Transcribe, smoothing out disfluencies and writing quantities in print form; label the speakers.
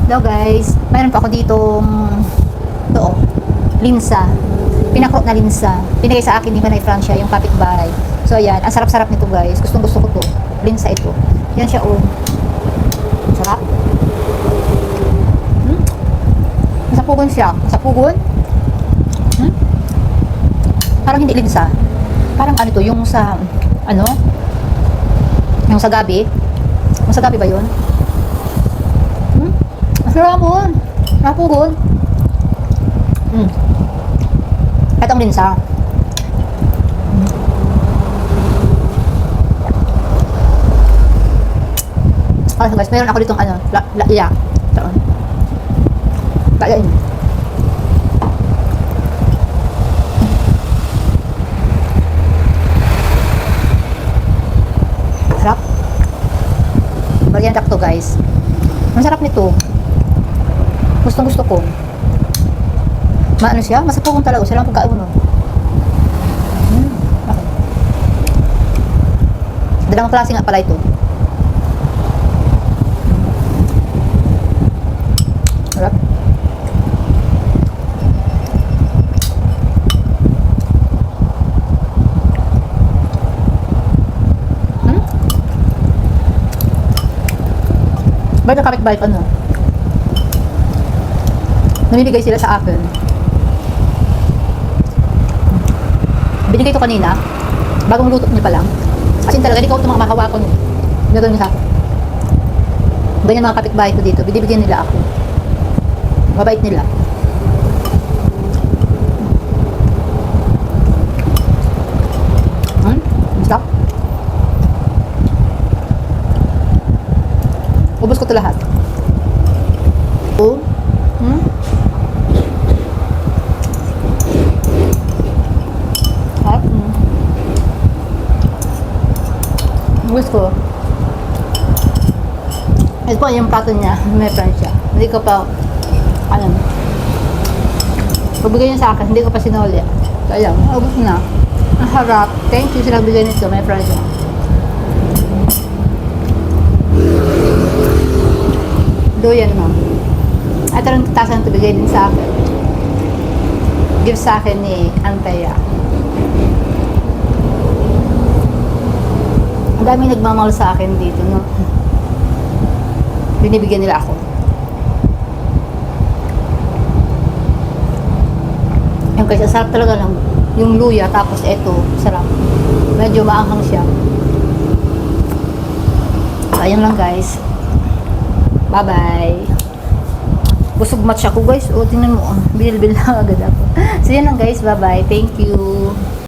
Speaker 1: Hello guys, mayroon pa ako ditong ito oh, linsa. Pinakrok na linsa. Pinigay sa akin ni Manay Francia, yung kapitbahay. So ayan, ang sarap-sarap nito guys. Gustong gusto ko to. Linsa ito. Yan siya oh. Sarap. Masapugon siya. Masapugon. Parang hindi linsa. Parang ano to, yung sa ano? Yung sa gabi. Yung sa gabi ba yun? Masapugon. Masapugon. Itong linsa. Oh guys, meron ako ditong ano, laya. Ito. Laya yun. Sarap. Variant to guys. Masarap nito. Gustong gusto ko. Maano siya? Masapugong talaga. Siya lang pagkain mo. Okay. Dalawang klase nga pala ito. Sarap. Ba't nakapit-balik ano? Namimigay sila sa akin. Binigay ito kanina. Bagong luto niya pa lang. Kasi talaga, hindi ko ito makakawakan. Binigay niya sa akin. Ganyan mga kapitbahay ko dito. Binibigyan nila ako. Mabait nila. Stop. Ubus ko ito lahat. Oh. Ubus ko. Ito po yung plato niya. May Francia. Hindi ko pa ano. Pagbigay niya sa akin, hindi ko pa sinuli. Kaya, ubus na. Ang harap. Thank you sila bigay nito. May Francia. Doyan mo. At ang tasan ito bigay din sa akin. Give sa akin ni Antea. Ang daming nagmamahal sa akin dito, no? Binibigyan nila ako. Yung kasi sarap talaga lang. Yung luya, tapos eto, sarap. Medyo maanghang siya. So, ayan lang guys. Bye-bye. Busog match ako guys. O, tingnan mo. Bil-bil lang agad ako. So, yan lang guys. Bye-bye. Thank you.